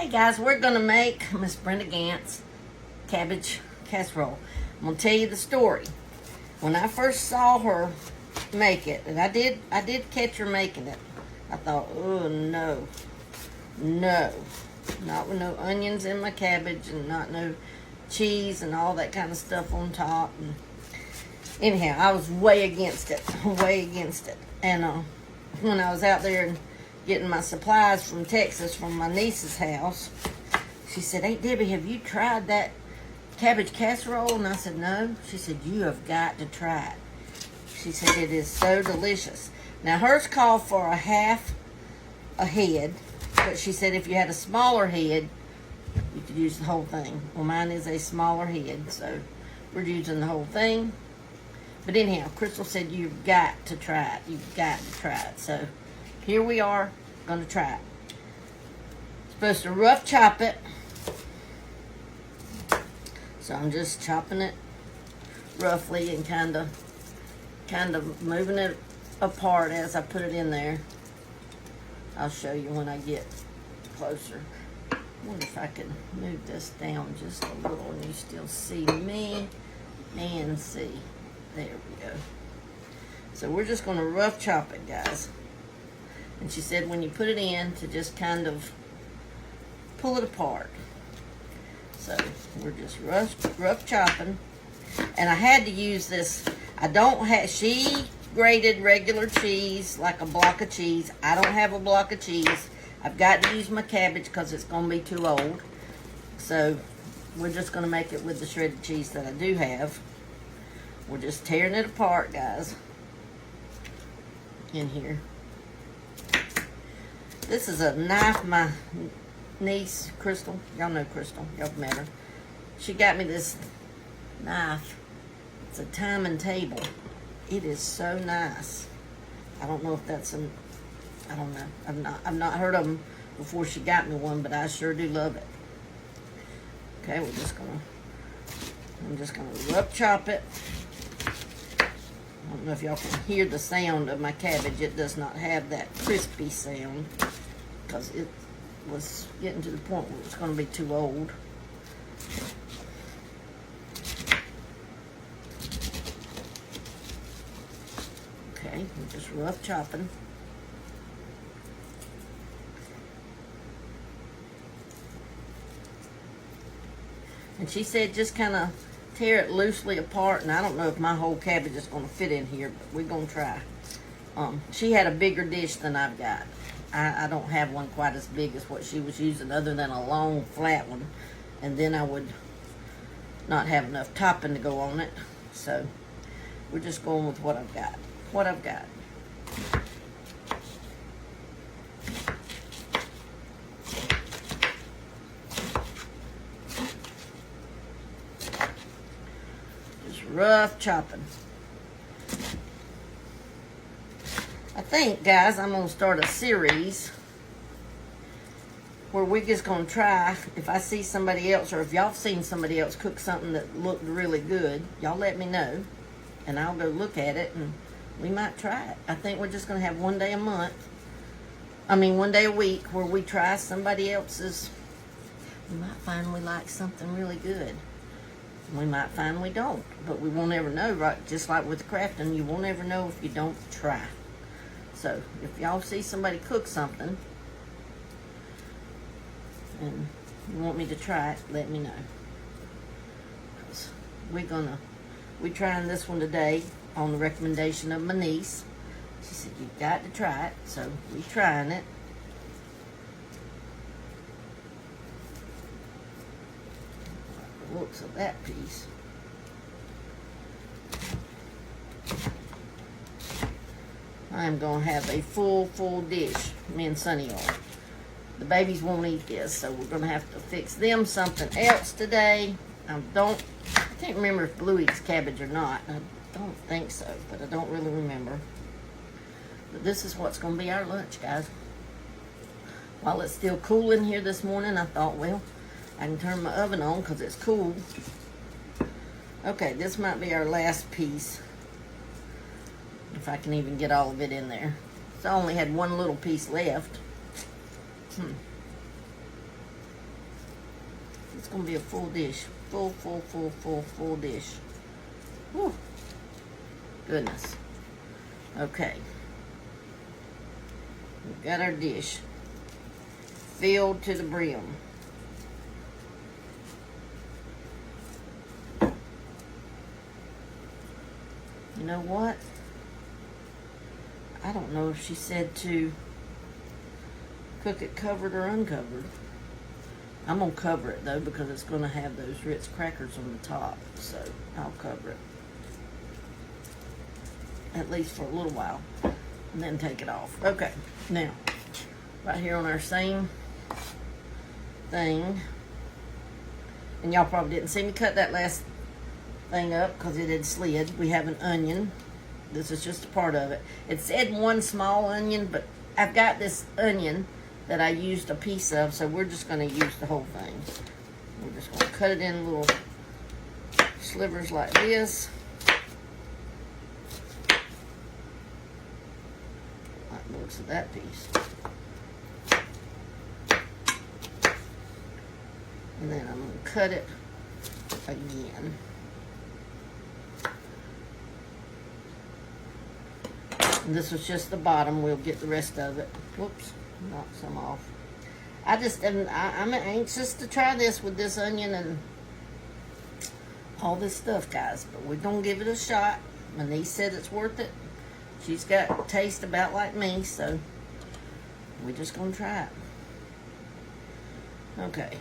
Hey guys, we're gonna make Miss Brenda Gant's cabbage casserole. I'm gonna tell you the story. When I first saw her make it, and I did catch her making it, I thought, oh no, not with no onions in my cabbage and not no cheese and all that kind of stuff on top. And anyhow, I was way against it, And when I was out there and getting my supplies from Texas from my niece's house, she said, "Hey Debbie, have you tried that cabbage casserole?" And I said, "No." She said, "You have got to try it." She said, "It is so delicious." Now hers called for a half a head, but she said if you had a smaller head, you could use the whole thing. Well, mine is a smaller head, so we're using the whole thing. But anyhow, Crystal said, "You've got to try it. You've got to try it." So here we are, going to try it. Supposed to rough chop it. So I'm just chopping it roughly and kind of moving it apart as I put it in there. I'll show you when I get closer. I wonder if I can move this down just a little and you still see me and see. There we go. So we're just going to rough chop it, guys. And she said when you put it in to just kind of pull it apart. So we're just rough chopping. And I had to use this. She grated regular cheese, like a block of cheese. I don't have a block of cheese. I've got to use my cabbage because it's going to be too old. So we're just going to make it with the shredded cheese that I do have. We're just tearing it apart, guys, in here. This is a knife my niece, Crystal, y'all know Crystal, y'all met her. She got me this knife. It's a time and table. It is so nice. I don't know if that's I don't know. I've not heard of them before she got me one, but I sure do love it. Okay, I'm just gonna rough chop it. I don't know if y'all can hear the sound of my cabbage. It does not have that crispy sound because it was getting to the point where it's going to be too old. Okay, I'm just rough chopping. And she said just kind of tear it loosely apart, and I don't know if my whole cabbage is going to fit in here, but we're going to try. She had a bigger dish than I've got. I don't have one quite as big as what she was using, other than a long flat one, and then I would not have enough topping to go on it. So we're just going with what I've got. Rough chopping. I think, guys, I'm going to start a series where we're just going to try, if I see somebody else or if y'all have seen somebody else cook something that looked really good, y'all let me know and I'll go look at it and we might try it. I think we're just going to have one day a week where we try somebody else's. We might find we like something really good. We might find we don't, but we won't ever know, right? Just like with crafting, you won't ever know if you don't try. So if y'all see somebody cook something and you want me to try it, let me know. 'Cause we're trying this one today on the recommendation of my niece. She said, "You've got to try it," so we're trying it. Looks of that piece. I'm gonna have a full dish. Me and Sonny are. The babies won't eat this, so we're gonna have to fix them something else today. I can't remember if Blue eats cabbage or not. I don't think so, but I don't really remember. But this is what's gonna be our lunch, guys. While it's still cool in here this morning, I thought, well, I can turn my oven on because it's cool. Okay, this might be our last piece. If I can even get all of it in there. So I only had one little piece left. It's gonna be a full dish. Full dish. Whew. Goodness. Okay. We've got our dish filled to the brim. You know what? I don't know if she said to cook it covered or uncovered. I'm going to cover it though because it's going to have those Ritz crackers on the top. So I'll cover it. At least for a little while. And then take it off. Okay. Now, right here on our same thing. And y'all probably didn't see me cut that last thing up because it had slid. We have an onion. This is just a part of it. It said one small onion, but I've got this onion that I used a piece of, so we're just going to use the whole thing. We're just going to cut it in little slivers like this. Like the looks of that piece. And then I'm going to cut it again. And this was just the bottom. We'll get the rest of it. Whoops, knocked some off. I'm anxious to try this with this onion and all this stuff, guys. But we're going to give it a shot. My niece said it's worth it. She's got taste about like me, so we're just going to try it. Okay.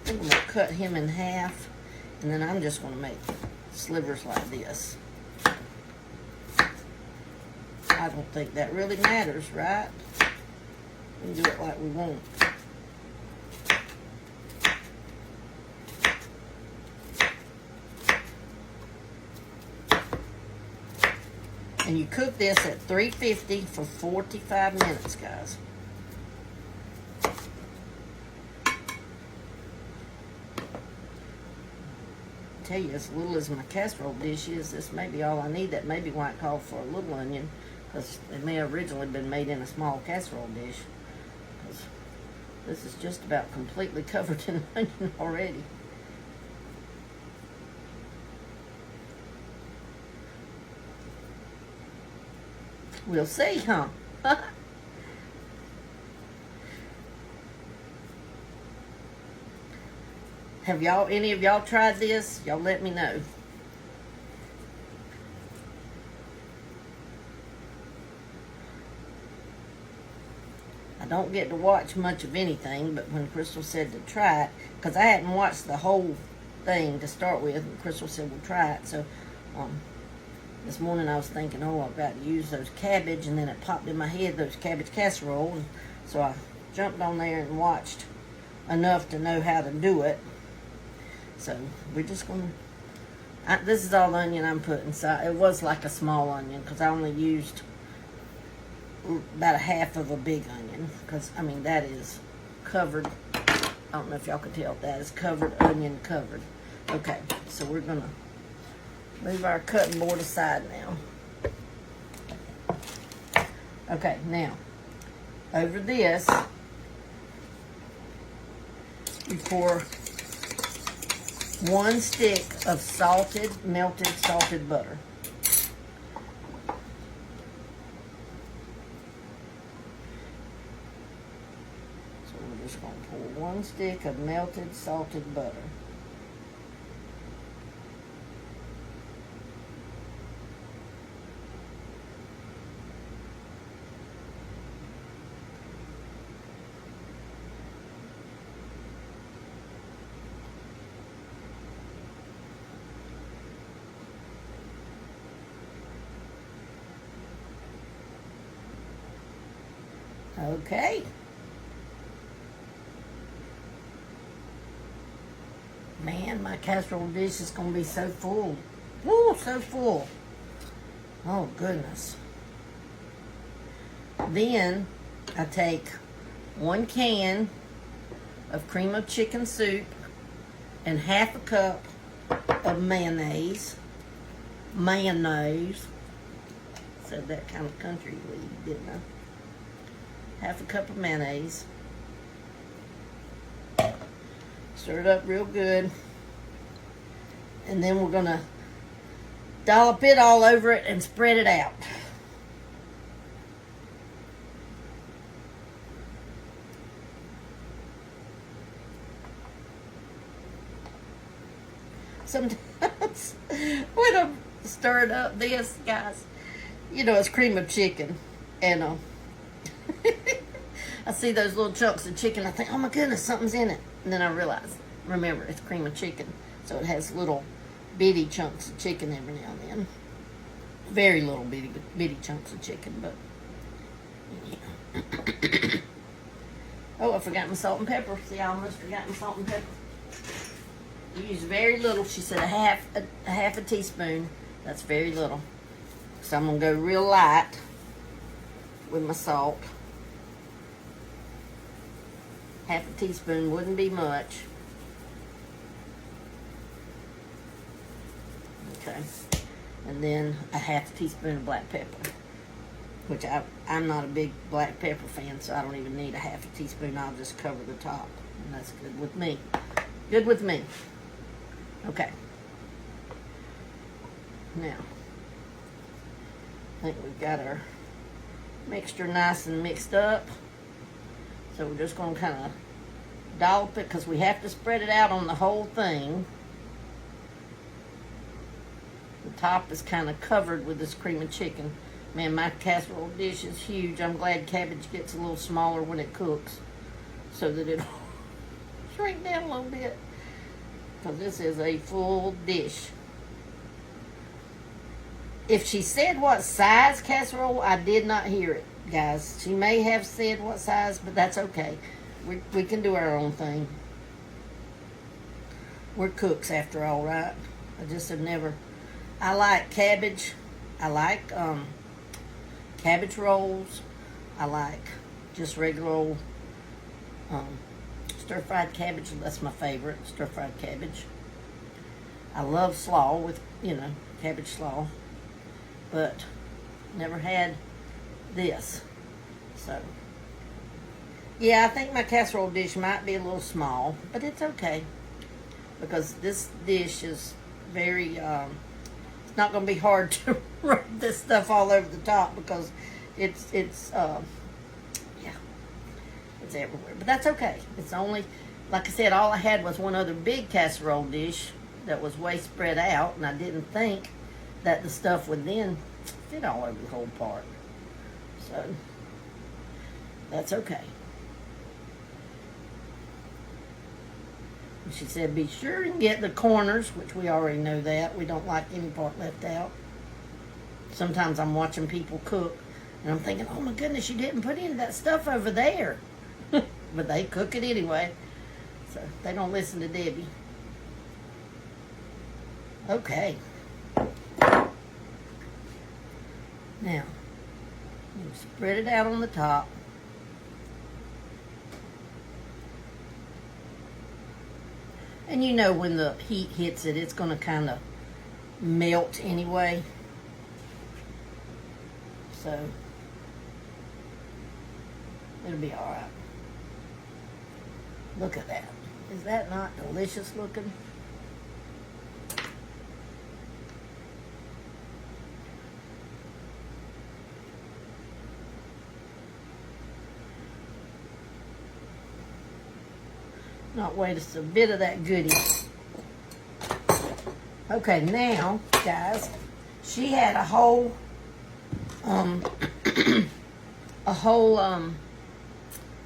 I think I'm going to cut him in half. And then I'm just going to make slivers like this. I don't think that really matters, right? We can do it like we want. And you cook this at 350 for 45 minutes, guys. Tell you, as little as my casserole dish is, this may be all I need. That may be why it called for a little onion, because it may have originally been made in a small casserole dish. Because this is just about completely covered in onion already. We'll see, huh? Have y'all, any of y'all tried this? Y'all let me know. I don't get to watch much of anything, but when Crystal said to try it, because I hadn't watched the whole thing to start with, and Crystal said we'll try it, so this morning I was thinking, oh, I've got to use those cabbage, and then it popped in my head, those Cabbage Casserole, and so I jumped on there and watched enough to know how to do it. So we're just going to, this is all onion I'm putting. So it was like a small onion because I only used about a half of a big onion. Because, I mean, that is covered. I don't know if y'all can tell. That is covered, onion covered. Okay, so we're going to move our cutting board aside now. Okay, now, over this, you pour 1 stick of melted salted butter. So we're just going to pour 1 stick of melted salted butter. Okay. Man, my casserole dish is going to be so full. Woo, so full. Oh, goodness. Then I take 1 can of cream of chicken soup and half a cup of mayonnaise. Said that kind of country lead, didn't I? half a cup of mayonnaise. Stir it up real good. And then we're going to dollop it all over it and spread it out. Sometimes when I'm stirring up this, guys, you know, it's cream of chicken. And I see those little chunks of chicken. I think, oh my goodness, something's in it. And then I realize, remember, it's cream of chicken. So it has little bitty chunks of chicken every now and then. Very little bitty chunks of chicken, but yeah. Oh, I forgot my salt and pepper. See, I almost forgot my salt and pepper. You use very little. She said a half a teaspoon. That's very little. So I'm gonna go real light with my salt. Half a teaspoon wouldn't be much. Okay. And then a half a teaspoon of black pepper, which I'm not a big black pepper fan, so I don't even need a half a teaspoon. I'll just cover the top, and that's good with me. Good with me. Okay. Now, I think we've got our mixture nice and mixed up. So we're just going to kind of dollop it because we have to spread it out on the whole thing. The top is kind of covered with this cream of chicken. Man, my casserole dish is huge. I'm glad cabbage gets a little smaller when it cooks so that it'll shrink down a little bit. Because this is a full dish. If she said what size casserole, I did not hear it, guys. She may have said what size, but that's okay. We can do our own thing. We're cooks after all, right? I just have never... I like cabbage. I like cabbage rolls. I like just regular old stir-fried cabbage. That's my favorite, stir-fried cabbage. I love slaw with, you know, cabbage slaw. But never had this. So, yeah, I think my casserole dish might be a little small, but it's okay. Because this dish is very, it's not going to be hard to rub this stuff all over the top because it's everywhere. But that's okay. It's only, like I said, all I had was one other big casserole dish that was way spread out, and I didn't think that the stuff would then fit all over the whole part. So, that's okay. She said, be sure and get the corners, which we already know that. We don't like any part left out. Sometimes I'm watching people cook, and I'm thinking, oh my goodness, you didn't put any of that stuff over there. But they cook it anyway. So, they don't listen to Debbie. Okay. Now, you spread it out on the top. And you know when the heat hits it, it's going to kind of melt anyway. So, it'll be all right. Look at that. Is that not delicious looking? Not waste a bit of that goodie. Okay, now, guys, she had a whole,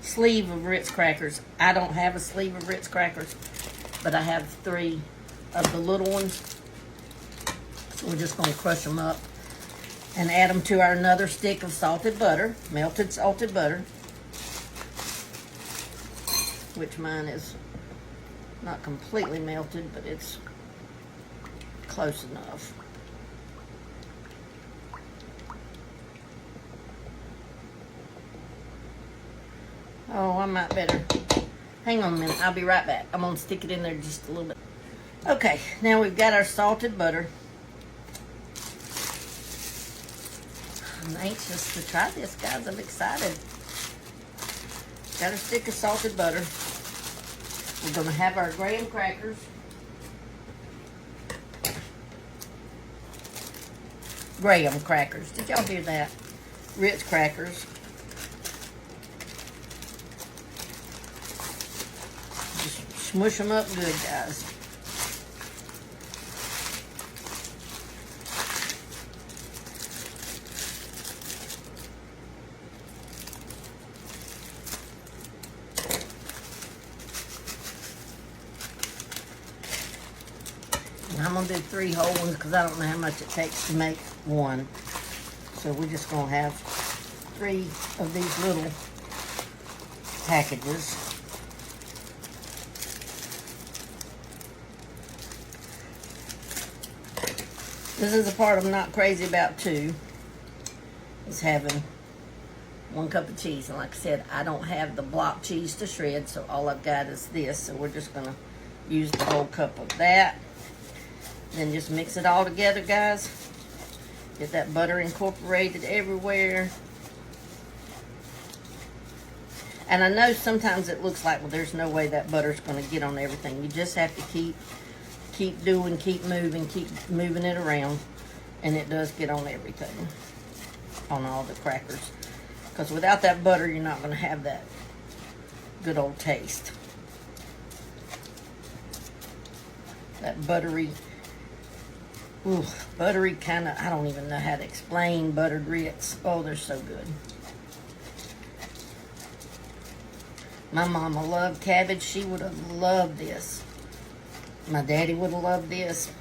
sleeve of Ritz crackers. I don't have a sleeve of Ritz crackers, but I have 3 of the little ones. So we're just going to crush them up and add them to our another stick of salted butter, melted salted butter, which mine is not completely melted, but it's close enough. Oh, I might better. Hang on a minute. I'll be right back. I'm going to stick it in there just a little bit. Okay, now we've got our salted butter. I'm anxious to try this, guys. I'm excited. Got a stick of salted butter. We're going to have our graham crackers. Graham crackers. Did y'all hear that? Ritz crackers. Just smush them up good, guys. I'm going to do 3 whole ones because I don't know how much it takes to make one. So we're just going to have 3 of these little packages. This is the part I'm not crazy about too, is having 1 cup of cheese. And like I said, I don't have the block cheese to shred, so all I've got is this. So we're just going to use the whole cup of that. Then just mix it all together, guys. Get that butter incorporated everywhere. And I know sometimes it looks like, well, there's no way that butter's going to get on everything. You just have to keep doing, keep moving it around. And it does get on everything, on all the crackers. Because without that butter, you're not going to have that good old taste. That buttery... Ooh, buttery kind of, I don't even know how to explain buttered Ritz. Oh, they're so good. My mama loved cabbage. She would have loved this. My daddy would have loved this.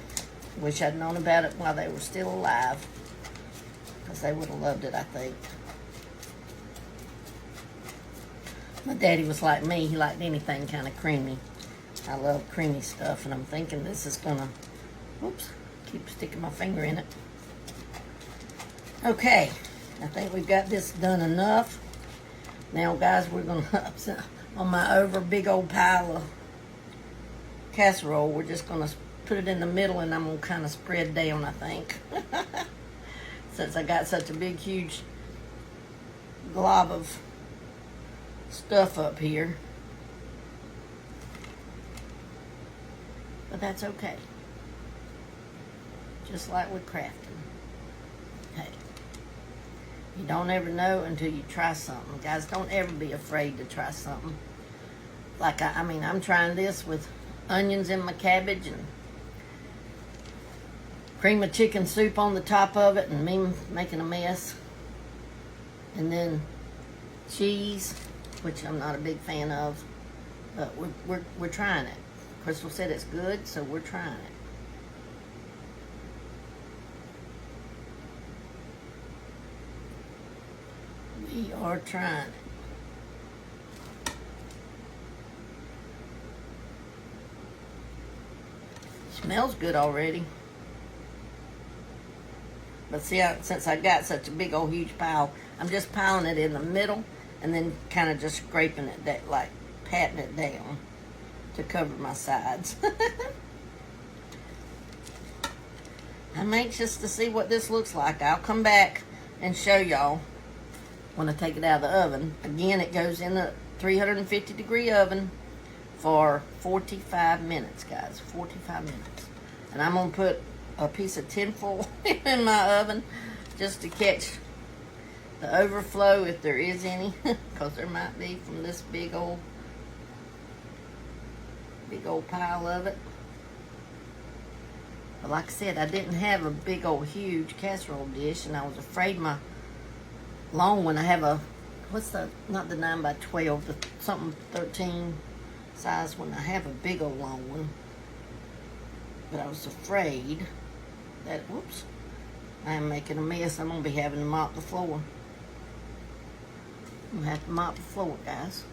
Wish I'd known about it while they were still alive. Because they would have loved it, I think. My daddy was like me. He liked anything kind of creamy. I love creamy stuff. And I'm thinking this is going to, whoops. Keep sticking my finger in it. Okay, I think we've got this done enough. Now, guys, we're going to, on my over big old pile of casserole, we're just going to put it in the middle and I'm going to kind of spread down, I think. Since I got such a big, huge glob of stuff up here. But that's okay. Just like with crafting. Hey, you don't ever know until you try something. Guys, don't ever be afraid to try something. Like, I mean, I'm trying this with onions in my cabbage and cream of chicken soup on the top of it and me making a mess. And then cheese, which I'm not a big fan of. But we're trying it. Crystal said it's good, so we're trying it. We are trying it. Smells good already. But see, since I got such a big old huge pile, I'm just piling it in the middle and then kind of just scraping it, like patting it down to cover my sides. I'm anxious to see what this looks like. I'll come back and show y'all when I take it out of the oven. Again, it goes in the 350 degree oven for 45 minutes, guys. 45 minutes. And I'm going to put a piece of tin foil in my oven just to catch the overflow if there is any. Because there might be from this big old pile of it. But like I said, I didn't have a big old huge casserole dish, and I was afraid my long one, I have a, what's the, not the 9 by 12, the something 13 size one. I have a big old long one. But I was afraid that, whoops, I am making a mess. I'm going to be having to mop the floor. I'm going to have to mop the floor, guys.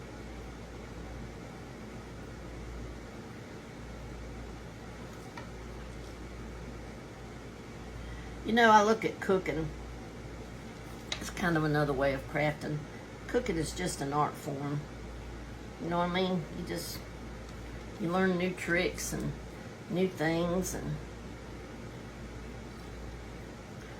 You know, I look at cooking. It's kind of another way of crafting. Cooking is just an art form. You know what I mean? You learn new tricks and new things. And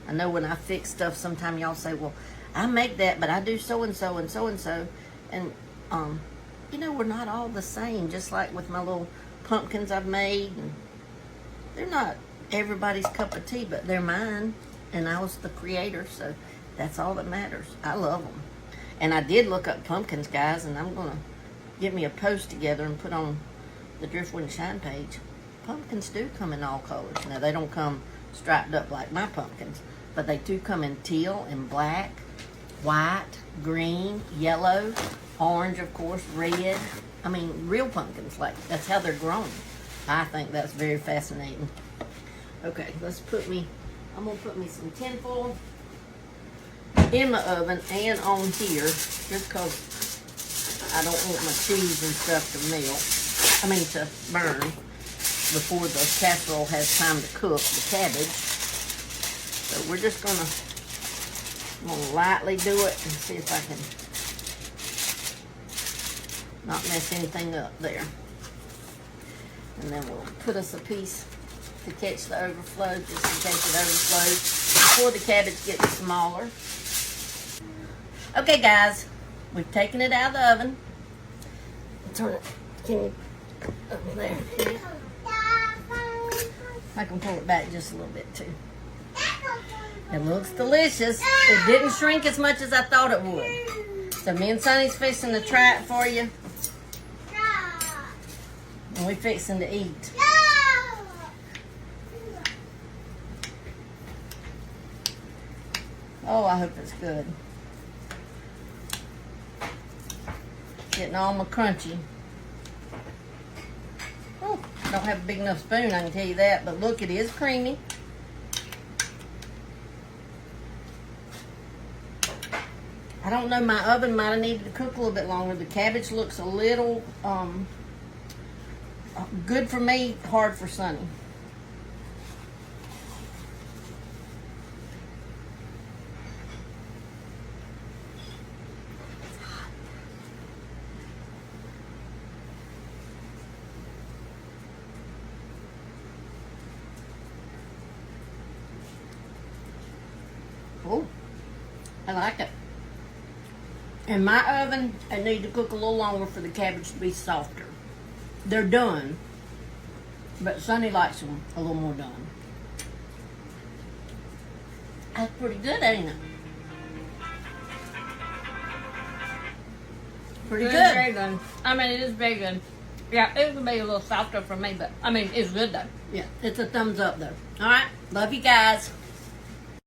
I know when I fix stuff, sometimes y'all say, well, I make that, but I do so-and-so and so-and-so. And you know, we're not all the same. Just like with my little pumpkins I've made, and they're not everybody's cup of tea, but they're mine, and I was the creator, so that's all that matters. I love them. And I did look up pumpkins, guys, and I'm gonna get me a post together and put on the Driftwood and Shine page. Pumpkins do come in all colors. Now, they don't come striped up like my pumpkins, but they do come in teal and black, white, green, yellow, orange, of course, red. I mean, real pumpkins, like, that's how they're grown. I think that's very fascinating. Okay, I'm gonna put me some tinfoil in the oven and on here, just because I don't want my cheese and stuff to melt, to burn before the casserole has time to cook, the cabbage. So we're just I'm gonna lightly do it and see if I can not mess anything up there. And then we'll put us a piece to catch the overflow, just in case it overflows before the cabbage gets smaller. Okay, guys, we've taken it out of the oven. Turn it. Can you over there? I can pull it back just a little bit too. It looks delicious. It didn't shrink as much as I thought it would. So me and Sonny's fixing to try it for you. And we're fixing to eat. Oh, I hope it's good. Getting all my crunchy. Oh, don't have a big enough spoon, I can tell you that. But look, it is creamy. I don't know, my oven might have needed to cook a little bit longer. The cabbage looks a little good for me, hard for Sonny. Oh, I like it. In my oven, I need to cook a little longer for the cabbage to be softer. They're done, but Sonny likes them a little more done. That's pretty good, ain't it? Pretty good. It's very good. It is very good. Yeah, it would be a little softer for me, but it's good though. Yeah, it's a thumbs up though. All right, love you guys.